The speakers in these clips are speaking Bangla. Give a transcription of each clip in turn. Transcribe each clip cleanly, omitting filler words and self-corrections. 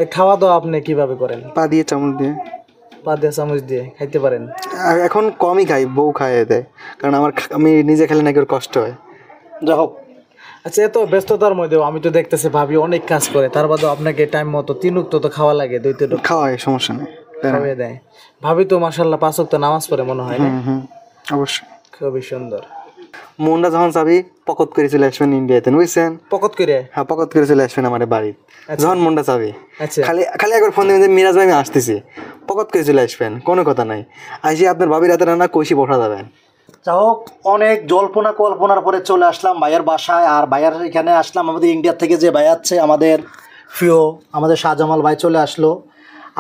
এই খাওয়া দাওয়া আপনি কিভাবে করেন? পা দিয়ে চামচ দিয়ে। পা দিয়ে চামচ দিয়ে খাইতে পারেন? এখন কমই খাই, বউ খাইয়ে দেয়, কারণ আমি নিজে খেলে নাকি ওর কষ্ট হয়। যাই হোক, আচ্ছা এত ব্যস্ততার মধ্যেও আমি তো দেখতেছি ভাবি অনেক কাজ করে, তার বাদেও আপনাকে টাইম মতো 3 ওয়াক্ত তো খাওয়া লাগে, 2 ওয়াক্ত খাওয়ায়, সমস্যা নেই, খাওয়াই দেয়। ভাবি তো মাশাআল্লাহ 5 ওয়াক্ত নামাজ পড়ে মনে হয় না? অবশ্যই। খুবই সুন্দর। মুন্ডা যখন যাবি পকত করে চলে আসবেন ইন্ডিয়াতে, বুঝছেন? পকত করে? হ্যাঁ, পকত করে চলে আসবেন আমার বাড়িতে। যখন মুন্ডা যাবি আচ্ছা, খালি খালি একবার ফোন দিবেন যে মিরাজ ভাই আমি আসতেছি, পকত করে চলে আসবেন, কোনো কথা নাই। আইসি আপনার ভাবির হাতে রান্না কইসি বসা যাবেন। যাই হোক, অনেক জল্পনা কল্পনার পরে চলে আসলাম ভাইয়ের বাসায়। আর ভাইয়ার এখানে আসলাম, আমাদের ইন্ডিয়া থেকে যে ভাই আছে আমাদের প্রিয়, আমাদের শাহজামাল ভাই চলে আসলো।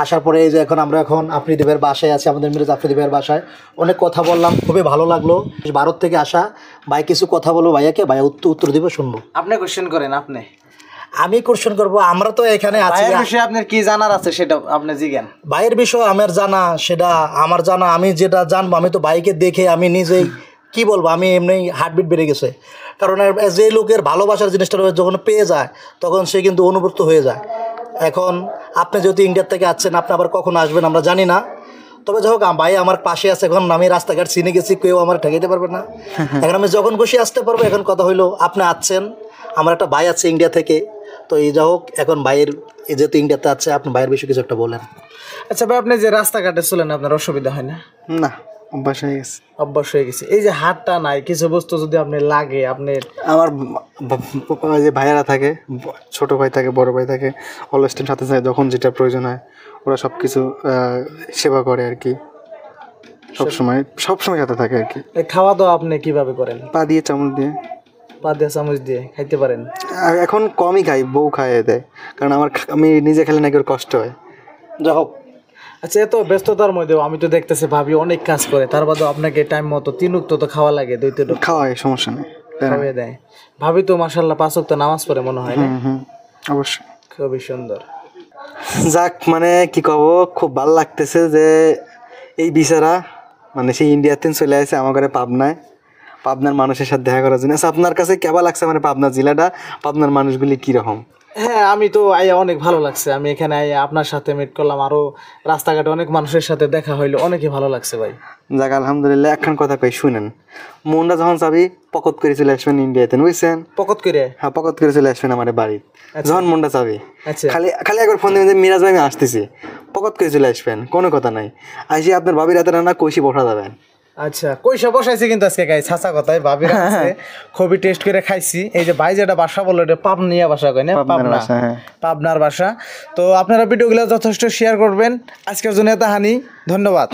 আসার পরে এই যে আমরা এখন আফ্রিদিবের বাসায় আছি, আমাদের মিরাজ আফ্রিদিবের বাসায়। অনেক কথা বললাম, খুবই ভালো লাগলো। ভারত থেকে আসা ভাই কিছু কথা বলবো ভাইয়াকে, ভাইয়া উত্তর দিব, শুনবো। আপনি কোশ্চেন করেন। আমি কোশ্চেন করবো। আমরা তো এখানে আছি, ভাইয়ের বিষয়ে আপনার কি জানার আছে সেটা আপনি জিজ্ঞেন। ভাইয়ের বিষয় আমার জানা, সেটা আমার জানা। আমি যেটা জানবো, আমি তো ভাইকে দেখে আমি নিজেই কি বলবো, আমি এমনি হার্টবিট বেড়ে গেছে। কারণ যে লোকের ভালোবাসার জিনিসটা যখন পেয়ে যায় তখন সে কিন্তু অনুভূত হয়ে যায়। এখন আপনি যেহেতু ইন্ডিয়ার থেকে আসছেন, আপনি আবার কখন আসবেন আমরা জানি না। তবে যাই হোক, ভাই আমার পাশে আছে। এখন আমি রাস্তাঘাট চিনে গেছি, কেউ আমার ঠেকাইতে পারবে না। এখন আমি যখন খুশি আসতে পারবো। এখন কথা হইলো, আপনি আসছেন, আমার একটা ভাই আছে ইন্ডিয়া থেকে। তো এই যা হোক, এখন ভাইয়ের যেহেতু ইন্ডিয়াতে আছে, আপনি ভাইয়ের বিষয়ে কিছু একটা বলেন। আচ্ছা ভাই, আপনি যে রাস্তাঘাটে চলেন আপনার অসুবিধা হয় না? না, অভ্যাস হয়ে গেছে। অভ্যাস হয়ে গেছে। এই যে হাতটা নাই, কিছু বস্তু যদি আপনি লাগে, আপনি আমার যে ভাইয়েরা থাকে, ছোট ভাই থাকে, বড় ভাই থাকে, অলওয়েজ টাইম সাথে থাকে, যখন যেটা প্রয়োজন হয় ওরা সব কিছু সেবা করে আর কি। সবসময় সাথে থাকে আর কি। এই খাওয়া দাওয়া আপনি কিভাবে করেন? পা দিয়ে চামচ দিয়ে। পা দিয়ে চামচ দিয়ে খাইতে পারেন? এখন কমই খাই, বউ খাইয়ে দেয়, কারণ আমি নিজে খেলে নাকি ওর কষ্ট হয়। যাই হোক, আচ্ছা এত ব্যস্ততার মধ্যেও আমি তো দেখতেছি ভাবি অনেক কাজ করে, তার বাদেও আপনাকে টাইম মতো 3 ওয়াক্ত তো খাওয়া লাগে, 2 ওয়াক্ত খাওয়ায়, সমস্যা নেই, খাওয়াই দেয়। ভাবি তো মাশাআল্লাহ 5 ওয়াক্ত নামাজ পড়ে মনে হয় না? অবশ্যই। খুবই সুন্দর। যাক, মানে কি কব, খুব ভালো লাগতেছে যে এই বিচারা মানে সেই ইন্ডিয়াতে চলে আসে আমার ঘরে পাবনার মানুষের সাথে দেখা করার জন্য। আচ্ছা, আপনার কাছে কেমন লাগছে মানে পাবনা জেলাটা, পাবনার মানুষগুলি কীরকম? হ্যাঁ, আমি তো আইয়া অনেক ভালো লাগছে। আমি এখানে আইয়া আপনার সাথে মিট করলাম, আরো রাস্তাঘাটে অনেক মানুষের সাথে দেখা হইলো, অনেকই ভালো লাগছে ভাই। যাক, আলহামদুলিল্লাহ। একখান কথা কই শুনেন, মুন্ডা যখন যাবি পকত করে চলে আসবেন ইন্ডিয়াতে, বুঝছেন? পকত করে? হ্যাঁ, পকত করে চলে আসবেন আমার বাড়িতে। যখন মুন্ডা যাবি আচ্ছা, খালি একবার ফোন দিবেন যে মিরাজ ভাই আমি আসতেছি, পকত করে চলে আসবেন, কোনো কথা নাই। আইসি আপনার ভাবির হাতে রান্না কইসি বসা যাবেন। আচ্ছা, কইসা বসাইছি কিন্তু আজকে গাই ছাঁচা কথাই ভাবি রাখছে, খুবই টেস্ট করে খাইছি। এই যে ভাই যেটা বাসা বললো, এটা পাবনিয়া বাসা কয় না? পাবনার বাসা। তো আপনারা ভিডিওগুলো যথেষ্ট শেয়ার করবেন। আজকের জন্য এত হানি, ধন্যবাদ।